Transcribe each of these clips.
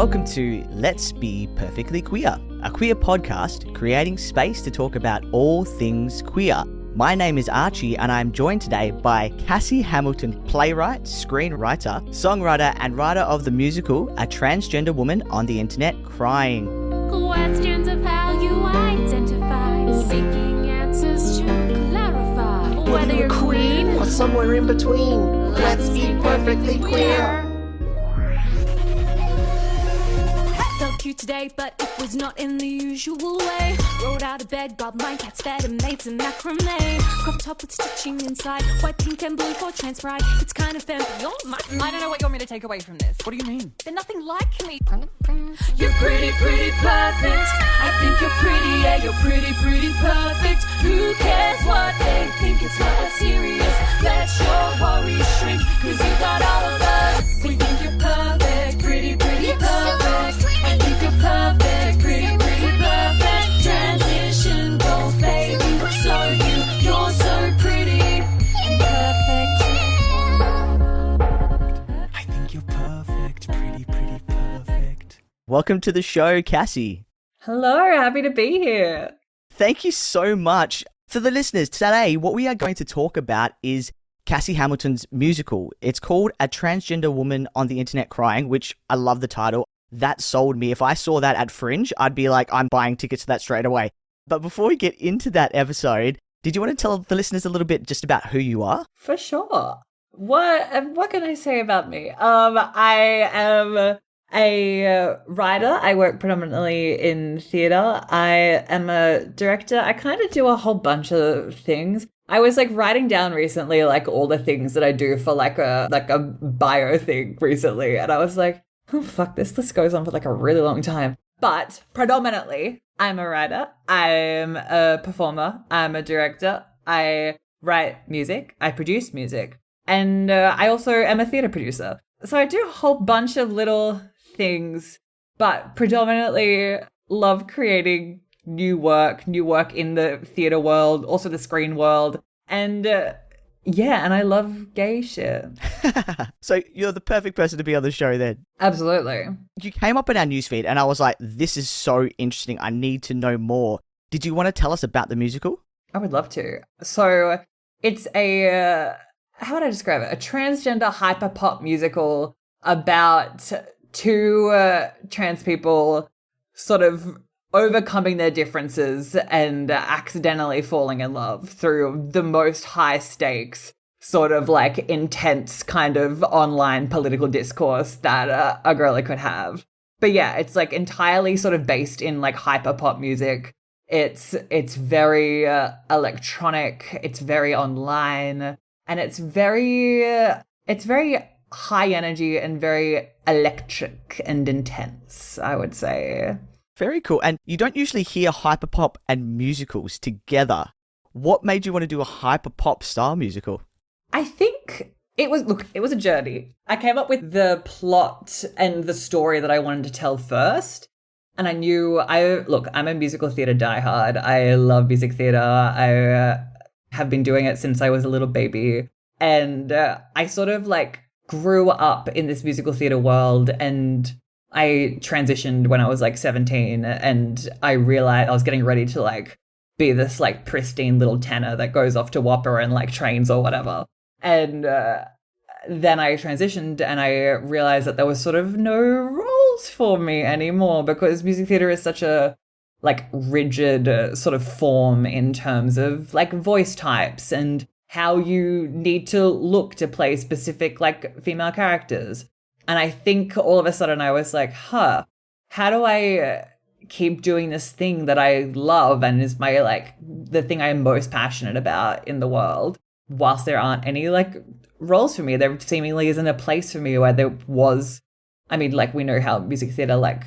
Welcome to Let's Be Perfectly Queer, a queer podcast creating space to talk about all things queer. My name is Archie and I'm joined today by Cassie Hamilton, playwright, screenwriter, songwriter and writer of the musical A Transgender Woman on the internet crying. Questions of how you identify, seeking answers to clarify. Whether you're queen or somewhere in between, let's be perfectly queer. Felt cute today, but it was not in the usual way. Rolled out of bed, got my cats fed and made some macrame. Crop top with stitching inside, white, pink and blue for trans pride. It's kind of femme. You're my... I don't know what you want me to take away from this. What do you mean? They're nothing like me. You're pretty, pretty perfect. I think you're pretty, yeah, you're pretty, pretty perfect. Who cares what they think? It's not that serious. Let your worries shrink, cause you got all of us. We think you're perfect, pretty, pretty perfect. I think you're perfect, pretty, pretty perfect. Transition goals, baby. So you're so pretty and perfect. I think you're perfect, pretty, pretty perfect. Welcome to the show, Cassie. Hello, happy to be here. Thank you so much. For the listeners, today what we are going to talk about is Cassie Hamilton's musical. It's called A Transgender Woman on the Internet Crying, which I love the title. That sold me. If I saw that at Fringe, I'd be like, I'm buying tickets to that straight away. But before we get into that episode, did you want to tell the listeners a little bit just about who you are? For sure. What can I say about me? I am a writer. I work predominantly in theatre. I am a director. I kind of do a whole bunch of things. I was like writing down recently like all the things that I do for like a bio thing recently, and I was like, oh fuck, this list goes on for like a really long time. But predominantly, I'm a writer. I'm a performer. I'm a director. I write music. I produce music, and I also am a theatre producer. So I do a whole bunch of little things, but predominantly love creating new work in the theatre world, also the screen world, and and I love gay shit. So you're the perfect person to be on the show then. Absolutely. You came up in our newsfeed and I was like, this is so interesting. I need to know more. Did you want to tell us about the musical? I would love to. So it's a, how would I describe it? A transgender hyperpop musical about two trans people sort of overcoming their differences and accidentally falling in love through the most high stakes, sort of like intense kind of online political discourse that a girly could have. But yeah, it's like entirely sort of based in like hyperpop music. It's very electronic, it's very online, and it's very high energy and very electric and intense, I would say. Very cool. And you don't usually hear hyperpop and musicals together. What made you want to do a hyperpop style musical? I think it was a journey. I came up with the plot and the story that I wanted to tell first. And I knew I'm a musical theatre diehard. I love music theatre. I have been doing it since I was a little baby. And I sort of like grew up in this musical theatre world, and I transitioned when I was like 17, and I realized I was getting ready to like be this like pristine little tenor that goes off to Whopper and like trains or whatever. And then I transitioned and I realized that there was sort of no roles for me anymore, because music theatre is such a like rigid sort of form in terms of like voice types and how you need to look to play specific like female characters. And I think all of a sudden I was like, how do I keep doing this thing that I love and is my like the thing I'm most passionate about in the world, whilst there aren't any like roles for me? There seemingly isn't a place for me where there was. I mean, like, we know how music theatre like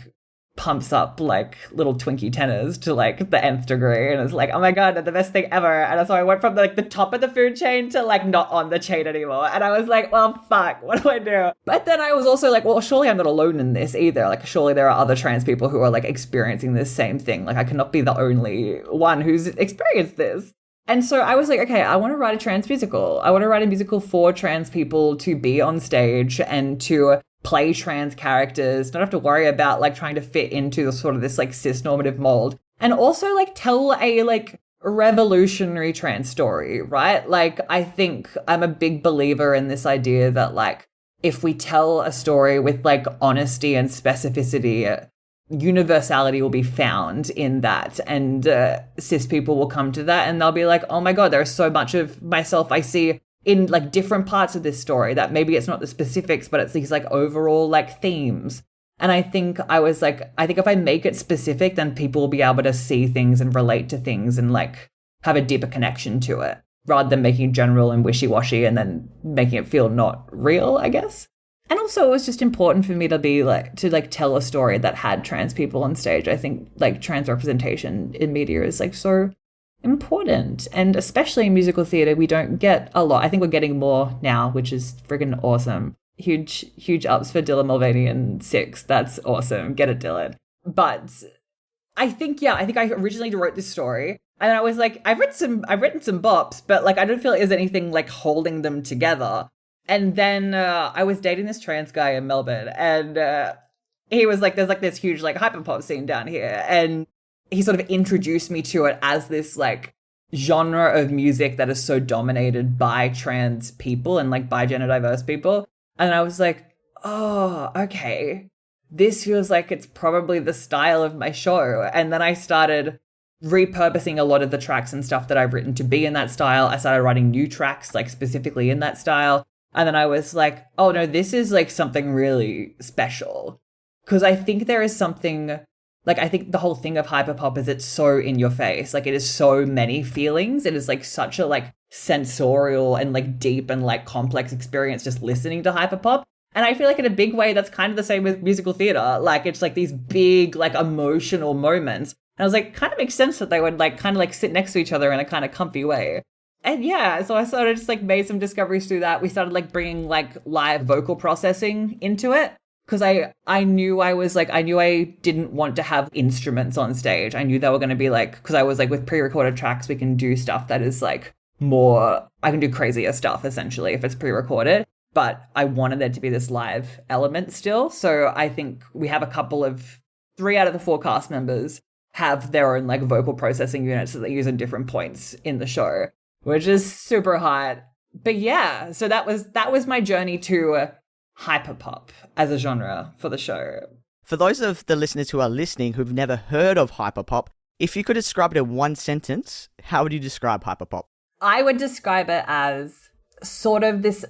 pumps up like little Twinkie tenors to like the nth degree, and it's like, oh my god, they're the best thing ever. And so I went from like the top of the food chain to like not on the chain anymore, and I was like, well fuck, what do I do? But then I was also like, well, surely I'm not alone in this either. Like, surely there are other trans people who are like experiencing this same thing. Like, I cannot be the only one who's experienced this. And so I was like, okay, I want to write a trans musical. I want to write a musical for trans people to be on stage and to play trans characters, don't have to worry about like trying to fit into sort of this like cis-normative mold, and also like tell a like revolutionary trans story, right? Like, I think I'm a big believer in this idea that like if we tell a story with like honesty and specificity, universality will be found in that, and cis people will come to that and they'll be like, oh my god, there's so much of myself I see in like different parts of this story, that maybe it's not the specifics, but it's these like overall like themes. And I think if I make it specific, then people will be able to see things and relate to things and like have a deeper connection to it, rather than making it general and wishy-washy and then making it feel not real, I guess. And also, it was just important for me to be like, to like tell a story that had trans people on stage. I think like trans representation in media is like so important, and especially in musical theatre, we don't get a lot. I think we're getting more now, which is friggin' awesome. Huge ups for Dylan Mulvaney and Six. That's awesome. Get it, Dylan. But I think I originally wrote this story, and I was like, I've written some bops, but like I don't feel like there's anything like holding them together. And then I was dating this trans guy in Melbourne, and he was like, there's like this huge like hyperpop scene down here, and he sort of introduced me to it as this like genre of music that is so dominated by trans people and like by gender diverse people. And I was like, oh, okay, this feels like it's probably the style of my show. And then I started repurposing a lot of the tracks and stuff that I've written to be in that style. I started writing new tracks like specifically in that style. And then I was like, oh no, this is like something really special. Because I think there is something, like, I think the whole thing of hyperpop is it's so in your face. Like, it is so many feelings. It is like such a like sensorial and like deep and like complex experience just listening to hyperpop. And I feel like in a big way, that's kind of the same with musical theatre. Like, it's like these big like emotional moments. And I was like, kind of makes sense that they would like kind of like sit next to each other in a kind of comfy way. And yeah, so I sort of just like made some discoveries through that. We started like bringing like live vocal processing into it. Because I knew I didn't want to have instruments on stage. I knew they were going to be like, because I was like, with pre-recorded tracks, we can do stuff that is like more, I can do crazier stuff essentially if it's pre-recorded. But I wanted there to be this live element still. So I think we have 3 out of the 4 cast members have their own like vocal processing units that they use at different points in the show, which is super hot. But yeah, so that was my journey to hyperpop as a genre for the show. For those of the listeners who are listening who've never heard of hyperpop, if you could describe it in one sentence, how would you describe hyperpop? I would describe it as sort of this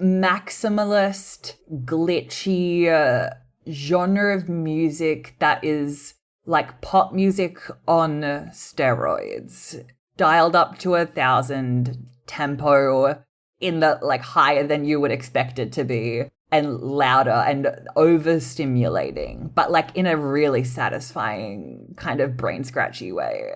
maximalist, glitchy genre of music that is like pop music on steroids, dialed up to 1,000 tempo in the like higher than you would expect it to be, and louder and overstimulating, but like in a really satisfying kind of brain scratchy way.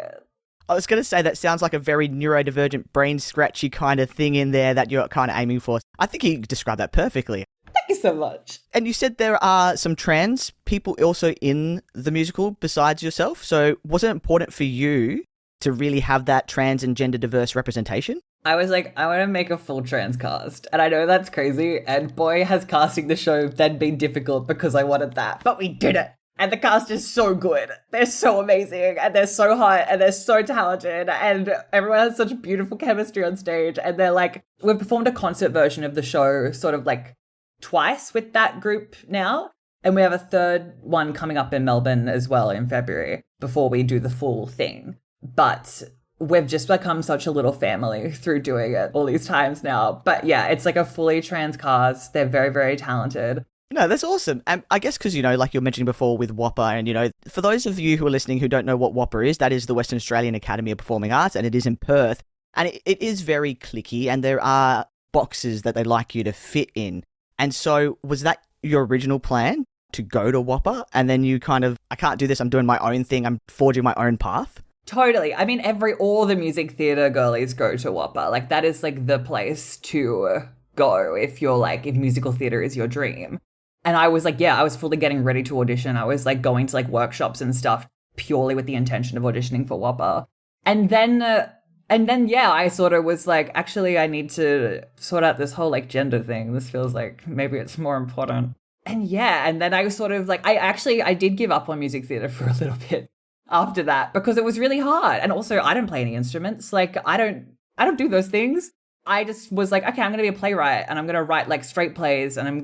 I was going to say that sounds like a very neurodivergent, brain scratchy kind of thing in there that you're kind of aiming for. I think you described that perfectly. Thank you so much. And you said there are some trans people also in the musical besides yourself. So was it important for you to really have that trans and gender diverse representation? I was like, I want to make a full trans cast. And I know that's crazy. And boy, has casting the show then been difficult because I wanted that. But we did it. And the cast is so good. They're so amazing. And they're so hot. And they're so talented. And everyone has such beautiful chemistry on stage. And they're like, we've performed a concert version of the show sort of like twice with that group now. And we have a third one coming up in Melbourne as well in February before we do the full thing. But we've just become such a little family through doing it all these times now. But yeah, it's like a fully trans cast. They're very, very talented. No, that's awesome. And I guess because, you know, like you were mentioning before with WAPA, and, you know, for those of you who are listening who don't know what WAPA is, that is the Western Australian Academy of Performing Arts, and it is in Perth. And it is very cliquey, and there are boxes that they like you to fit in. And so was that your original plan, to go to WAPA? And then you kind of, I can't do this, I'm doing my own thing, I'm forging my own path? Totally. I mean, all the music theatre girlies go to WAPA. Like, that is like the place to go if musical theatre is your dream. And I was like, yeah, I was fully getting ready to audition. I was like going to like workshops and stuff purely with the intention of auditioning for WAPA. And then, yeah, I sort of was like, actually, I need to sort out this whole like gender thing. This feels like maybe it's more important. And yeah, and then I was sort of like, I did give up on music theatre for a little bit after that because it was really hard. And also I don't play any instruments. Like I don't do those things. I just was like, okay, I'm going to be a playwright and I'm going to write like straight plays and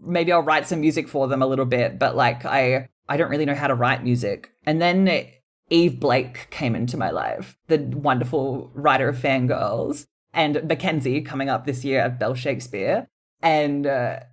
maybe I'll write some music for them a little bit. But like, I don't really know how to write music. And then Eve Blake came into my life, the wonderful writer of Fangirls, and Mackenzie coming up this year at Bell Shakespeare. And I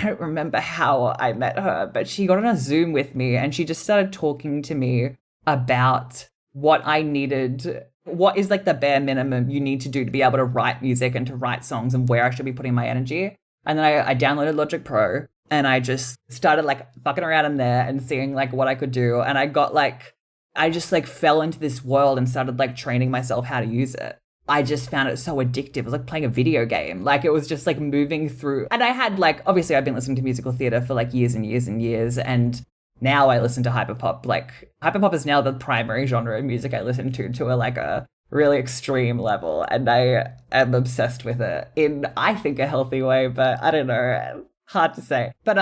don't remember how I met her, but she got on a Zoom with me and she just started talking to me about what I needed. What is like the bare minimum you need to do to be able to write music and to write songs and where I should be putting my energy. And then I downloaded Logic Pro and I just started like fucking around in there and seeing like what I could do. And I just like fell into this world and started like training myself how to use it. I just found it so addictive. It was like playing a video game. Like it was just like moving through. And I had like, obviously I've been listening to musical theatre for like years and years and years. And now I listen to hyperpop. Like hyperpop is now the primary genre of music I listen to a really extreme level. And I am obsessed with it in, I think, a healthy way, but I don't know. Hard to say. But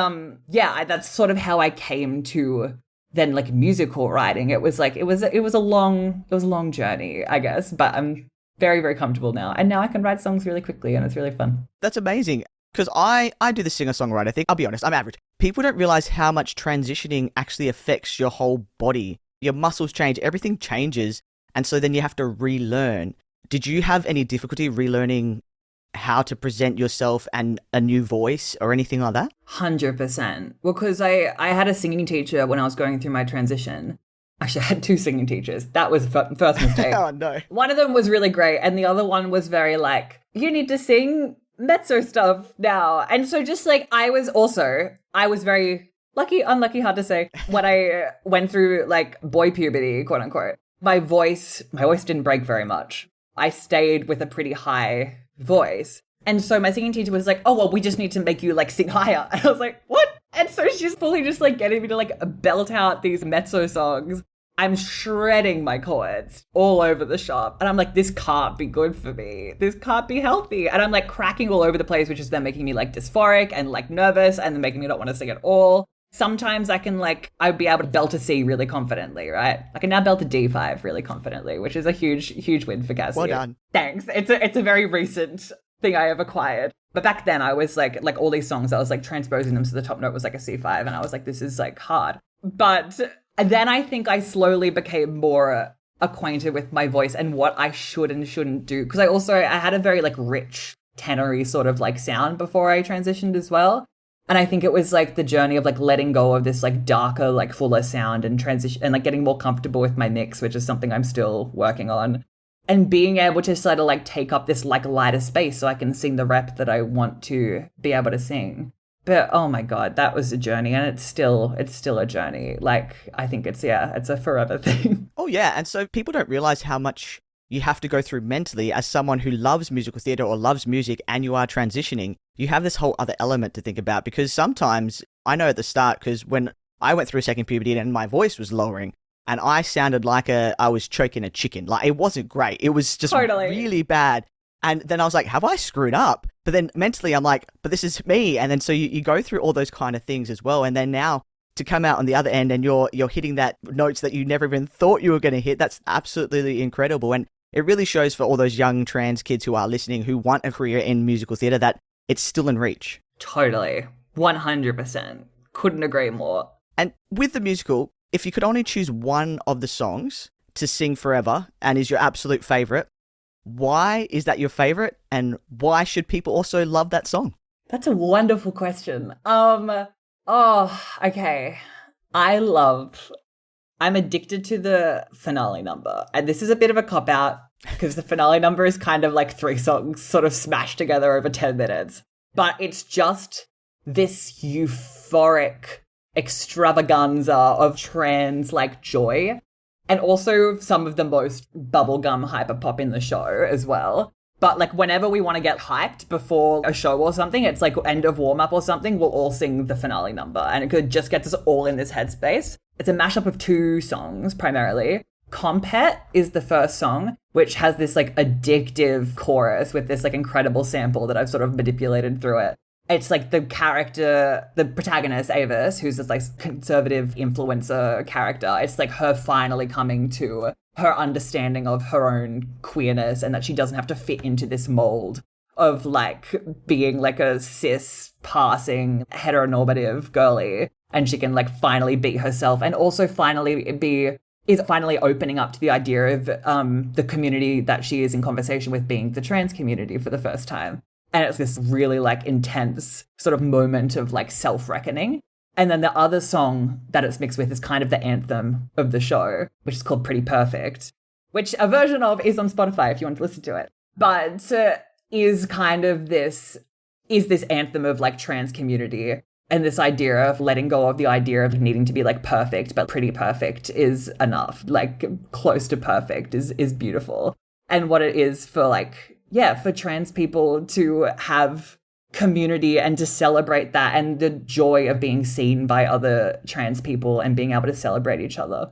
yeah, that's sort of how I came to then like musical writing. It was like, it was a long journey, I guess, but I'm very, very comfortable now. And now I can write songs really quickly and it's really fun. That's amazing. Because I do the singer-songwriter thing. I'll be honest, I'm average. People don't realize how much transitioning actually affects your whole body. Your muscles change, everything changes. And so then you have to relearn. Did you have any difficulty relearning how to present yourself and a new voice or anything like that? 100%. Well, because I had a singing teacher when I was going through my transition. Actually, I had two singing teachers. That was the first mistake. Oh, no. One of them was really great. And the other one was very like, you need to sing mezzo stuff now. And so just like, I was very unlucky, hard to say, when I went through like boy puberty, quote unquote. My voice didn't break very much. I stayed with a pretty high voice. And so my singing teacher was like, oh, well, we just need to make you like sing higher. And I was like, what? And so she's fully just like getting me to like belt out these mezzo songs. I'm shredding my chords all over the shop. And I'm like, this can't be good for me. This can't be healthy. And I'm like cracking all over the place, which is then making me like dysphoric and like nervous and then making me not want to sing at all. Sometimes I'd be able to belt a C really confidently, right? I can now belt a D5 really confidently, which is a huge, huge win for Cassie. Well done. Thanks. It's a very recent thing I have acquired. But back then I was like all these songs, I was like transposing them so the top note was like a C5 and I was like, this is like hard. But then I think I slowly became more acquainted with my voice and what I should and shouldn't do. Because I had a very like rich tenory sort of like sound before I transitioned as well. And I think it was like the journey of like letting go of this like darker, like fuller sound and transition and like getting more comfortable with my mix, which is something I'm still working on. And being able to sort of like take up this like lighter space so I can sing the rep that I want to be able to sing. But oh my God, that was a journey and it's still a journey. Like I think it's a forever thing. Oh yeah, and so people don't realize how much you have to go through mentally as someone who loves musical theatre or loves music and you are transitioning. You have this whole other element to think about because sometimes, I know at the start, because when I went through second puberty and my voice was lowering and I sounded like I was choking a chicken. Like it wasn't great. It was just really bad. And then I was like, have I screwed up? But then mentally I'm like, but this is me. And then so you go through all those kind of things as well. And then now to come out on the other end and you're hitting that notes that you never even thought you were going to hit, that's absolutely incredible. And it really shows for all those young trans kids who are listening, who want a career in musical theatre, that it's still in reach. Totally. 100%. Couldn't agree more. And with the musical, if you could only choose one of the songs to sing forever and is your absolute favourite, why is that your favourite and why should people also love that song? That's a wonderful question. Okay. I'm addicted to the finale number. And this is a bit of a cop-out because the finale number is kind of like 3 songs sort of smashed together over 10 minutes. But it's just this euphoric extravaganza of trans like joy. And also some of the most bubblegum hyperpop in the show as well. But like whenever we want to get hyped before a show or something, it's like end of warm up or something, we'll all sing the finale number. And it could just get us all in this headspace. It's a mashup of 2 songs primarily. Compet is the first song, which has this like addictive chorus with this like incredible sample that I've sort of manipulated through it. It's like the character, the protagonist, Avis, who's this like conservative influencer character. It's like her finally coming to her understanding of her own queerness and that she doesn't have to fit into this mold of like being like a cis passing heteronormative girly. And she can like finally be herself and also is finally opening up to the idea of the community that she is in conversation with being the trans community for the first time. And it's this really like intense sort of moment of like self-reckoning. And then the other song that it's mixed with is kind of the anthem of the show, which is called Pretty Perfect, which a version of is on Spotify if you want to listen to it. But is kind of this anthem of like trans community and this idea of letting go of the idea of needing to be like perfect, but pretty perfect is enough. Like close to perfect is beautiful. And what it is for like, yeah, for trans people to have community and to celebrate that and the joy of being seen by other trans people and being able to celebrate each other.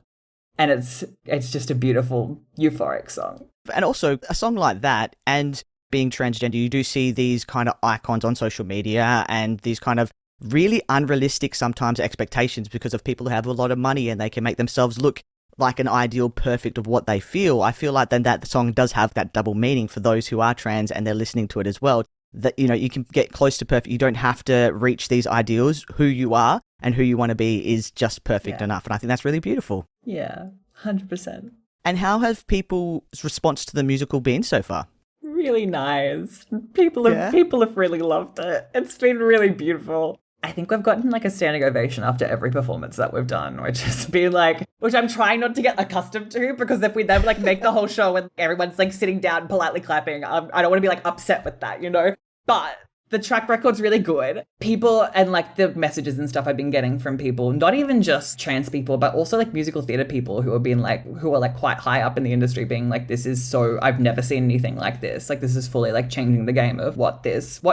And it's just a beautiful, euphoric song. And also a song like that, and being transgender, you do see these kind of icons on social media and these kind of really unrealistic sometimes expectations because of people who have a lot of money and they can make themselves look like an ideal perfect of what they feel. I feel like then that song does have that double meaning for those who are trans and they're listening to it as well. That, you know, you can get close to perfect. You don't have to reach these ideals. Who you are and who you want to be is just perfect enough. And I think that's really beautiful. Yeah, 100%. And how have people's response to the musical been so far? Really nice. People have really loved it. It's been really beautiful. I think we've gotten like a standing ovation after every performance that we've done, which has been like, which I'm trying not to get accustomed to, because if we then like make the whole show and everyone's like sitting down politely clapping, I don't want to be like upset with that, you know? But the track record's really good. People and like the messages and stuff I've been getting from people, not even just trans people, but also like musical theatre people who are like quite high up in the industry being like, this is so, I've never seen anything like this. Like this is fully like changing the game of what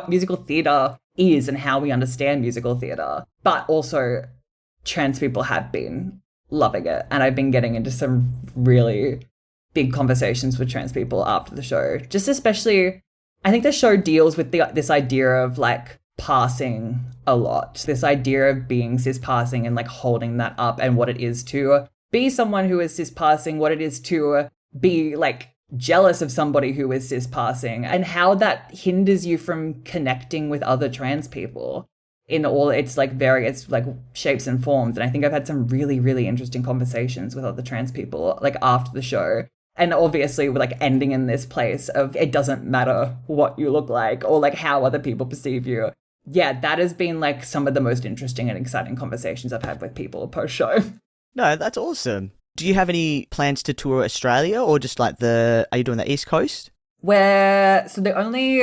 musical theatre is and how we understand musical theatre. But also trans people have been loving it. And I've been getting into some really big conversations with trans people after the show. Just especially, I think the show deals with this idea of like passing a lot. This idea of being cis passing and like holding that up and what it is to be someone who is cis passing, what it is to be like jealous of somebody who is cis passing, and how that hinders you from connecting with other trans people in all its like various like shapes and forms. And I think I've had some really, really interesting conversations with other trans people like after the show. And obviously we're like ending in this place of it doesn't matter what you look like or like how other people perceive you. Yeah, that has been like some of the most interesting and exciting conversations I've had with people post-show. No, that's awesome. Do you have any plans to tour Australia or just like are you doing the East Coast? So the only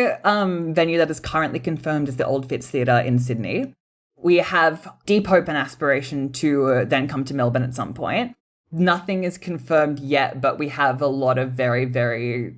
venue that is currently confirmed is the Old Fitz Theatre in Sydney. We have deep hope and aspiration to then come to Melbourne at some point. Nothing is confirmed yet, but we have a lot of very, very,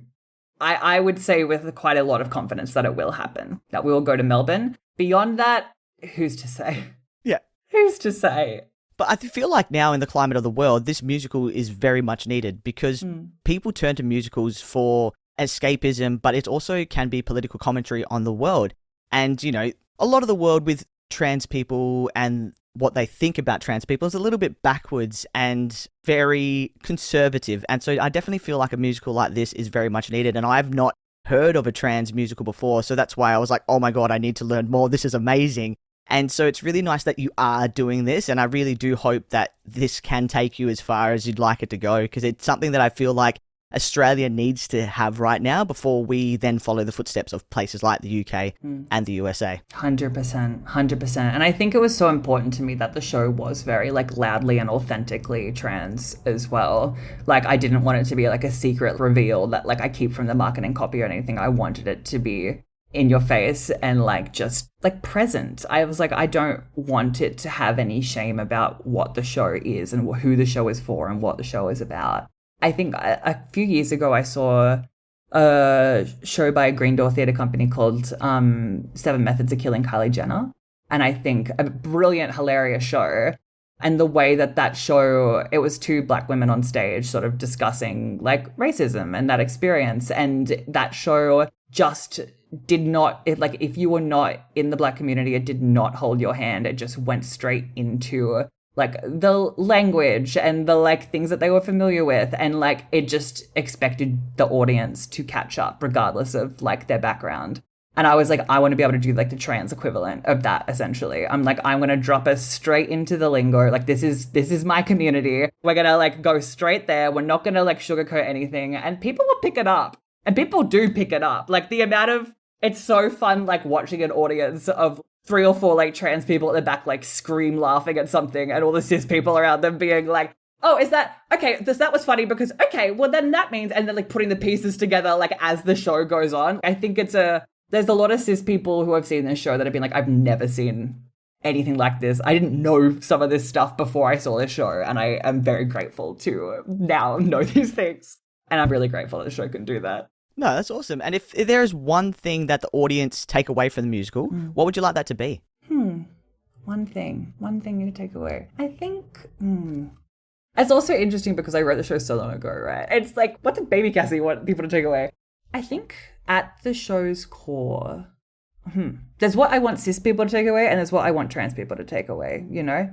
I would say with quite a lot of confidence that it will happen, that we will go to Melbourne. Beyond that, who's to say? Yeah. Who's to say? But I feel like now in the climate of the world, this musical is very much needed because people turn to musicals for escapism, but it also can be political commentary on the world. And, you know, a lot of the world with trans people and what they think about trans people is a little bit backwards and very conservative. And so I definitely feel like a musical like this is very much needed. And I've not heard of a trans musical before. So that's why I was like, oh my God, I need to learn more. This is amazing. And so it's really nice that you are doing this. And I really do hope that this can take you as far as you'd like it to go, because it's something that I feel like Australia needs to have right now before we then follow the footsteps of places like the UK and the USA. 100%. And I think it was so important to me that the show was very like loudly and authentically trans as well. Like I didn't want it to be like a secret reveal that like I keep from the marketing copy or anything. I wanted it to be in your face and like just like present. I was like, I don't want it to have any shame about what the show is and who the show is for and what the show is about. I think a few years ago I saw a show by a Green Door theatre company called 7 Methods of Killing Kylie Jenner. And I think a brilliant, hilarious show. And the way that show, it was 2 Black women on stage sort of discussing like racism and that experience. And that show just did not, if you were not in the Black community, it did not hold your hand. It just went straight into like the language and the like things that they were familiar with, and like it just expected the audience to catch up regardless of like their background. And I was like, I want to be able to do like the trans equivalent of that, essentially. I'm like, I'm going to drop us straight into the lingo. Like, this is my community. We're going to like go straight there. We're not going to like sugarcoat anything. And people will pick it up. And people do pick it up. Like the amount of, it's so fun like watching an audience of 3 or 4 like trans people at the back like scream laughing at something, and all the cis people around them being like, oh, is that, okay, that was funny because, okay, well then that means, and then like putting the pieces together like as the show goes on. I think there's a lot of cis people who have seen this show that have been like, I've never seen anything like this. I didn't know some of this stuff before I saw this show, and I am very grateful to now know these things. And I'm really grateful that the show can do that. No, that's awesome. And if there is one thing that the audience take away from the musical, what would you like that to be? One thing you take away. I think, It's also interesting because I wrote the show so long ago, right? It's like, what did Baby Cassie want people to take away? I think at the show's core, there's what I want cis people to take away, and there's what I want trans people to take away, you know?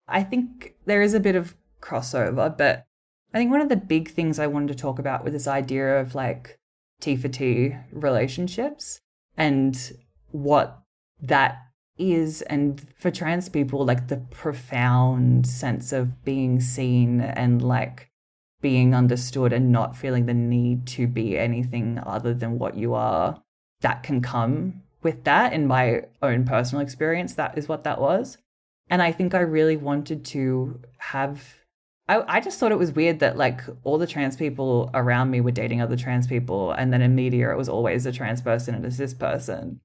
I think there is a bit of crossover, but I think one of the big things I wanted to talk about with this idea of like T for T relationships and what that is, and for trans people, like the profound sense of being seen and like being understood and not feeling the need to be anything other than what you are, that can come with that. In my own personal experience, that is what that was. And I think I really wanted to have, I just thought it was weird that like all the trans people around me were dating other trans people, and then in media it was always a trans person and a cis person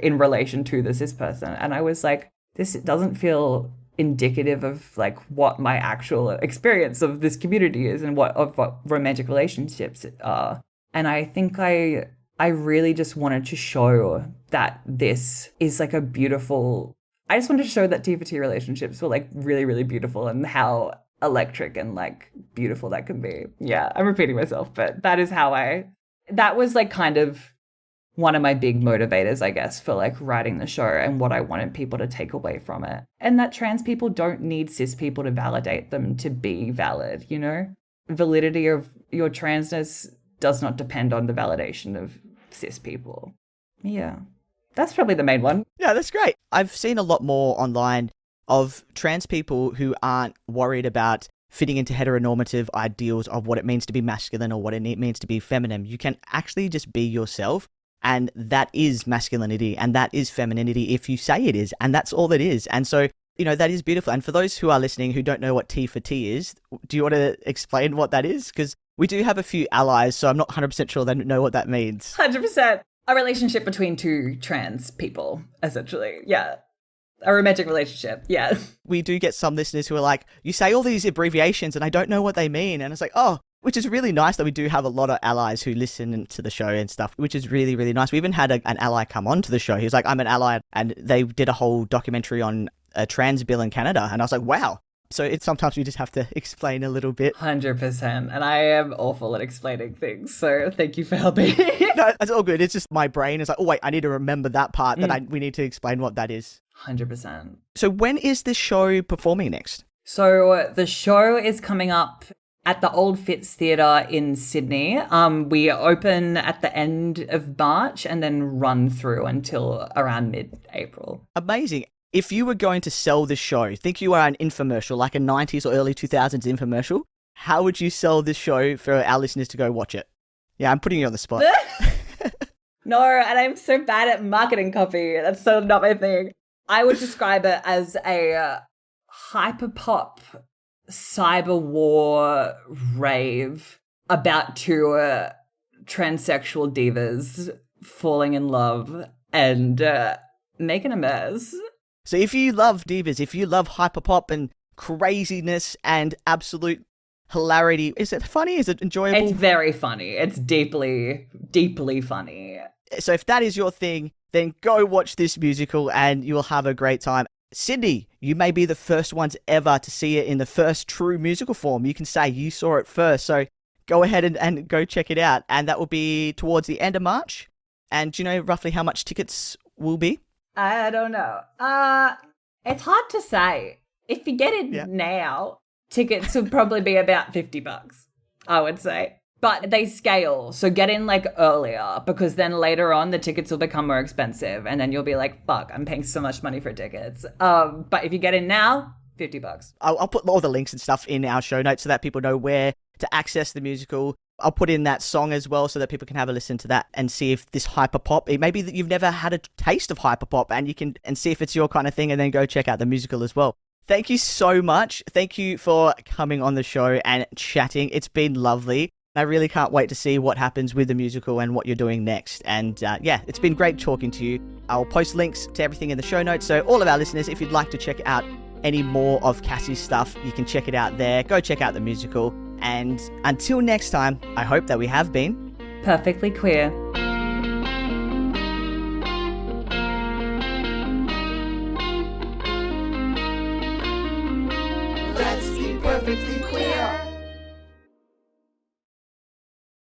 in relation to the cis person. And I was like, this doesn't feel indicative of like what my actual experience of this community is and what romantic relationships are. And I think I really just wanted to show that this is like a beautiful, I just wanted to show that T for T relationships were like really, really beautiful, and how electric and like beautiful that can be. Yeah, I'm repeating myself, but that is how that was like kind of one of my big motivators, I guess, for like writing the show and what I wanted people to take away from it. And that trans people don't need cis people to validate them to be valid, you know? Validity of your transness does not depend on the validation of cis people. Yeah. That's probably the main one. Yeah, that's great. I've seen a lot more online of trans people who aren't worried about fitting into heteronormative ideals of what it means to be masculine or what it means to be feminine. You can actually just be yourself, and that is masculinity and that is femininity if you say it is, and that's all it is. And so, you know, that is beautiful. And for those who are listening who don't know what T for T is, do you want to explain what that is? Because we do have a few allies, so I'm not 100% sure they know what that means. 100%. A relationship between two trans people, essentially. Yeah. A romantic relationship. Yeah. We do get some listeners who are like, you say all these abbreviations and I don't know what they mean. And it's like, oh, which is really nice that we do have a lot of allies who listen to the show and stuff, which is really, really nice. We even had an ally come on to the show. He was like, I'm an ally. And they did a whole documentary on a trans bill in Canada. And I was like, wow. So it's sometimes we just have to explain a little bit. 100%. And I am awful at explaining things. So thank you for helping. No, it's all good. It's just my brain is like, oh, wait, I need to remember that part that we need to explain what that is. 100%. So when is this show performing next? So the show is coming up at the Old Fitz Theatre in Sydney. We open at the end of March and then run through until around mid-April. Amazing. If you were going to sell this show, think you are an infomercial, like a 90s or early 2000s infomercial, how would you sell this show for our listeners to go watch it? Yeah, I'm putting you on the spot. No, and I'm so bad at marketing copy. That's so not my thing. I would describe it as a hyperpop cyber war rave about two transsexual divas falling in love and making a mess. So if you love divas, if you love hyperpop and craziness and absolute hilarity, is it funny? Is it enjoyable? It's very funny. It's deeply, deeply funny. So if that is your thing, then go watch this musical and you will have a great time. Sydney, you may be the first ones ever to see it in the first true musical form. You can say you saw it first. So go ahead and go check it out. And that will be towards the end of March. And do you know roughly how much tickets will be? I don't know. It's hard to say. If you get it now, tickets would probably be about $50, I would say. But they scale, so get in like earlier, because then later on the tickets will become more expensive, and then you'll be like, "Fuck, I'm paying so much money for tickets." But if you get in now, $50. I'll put all the links and stuff in our show notes so that people know where to access the musical. I'll put in that song as well so that people can have a listen to that and see if this hyperpop, it may be that you've never had a taste of hyperpop and you can and see if it's your kind of thing, and then go check out the musical as well. Thank you so much. Thank you for coming on the show and chatting. It's been lovely. I really can't wait to see what happens with the musical and what you're doing next. And it's been great talking to you. I'll post links to everything in the show notes. So all of our listeners, if you'd like to check out any more of Cassie's stuff, you can check it out there. Go check out the musical. And until next time, I hope that we have been perfectly queer. Let's be perfectly queer.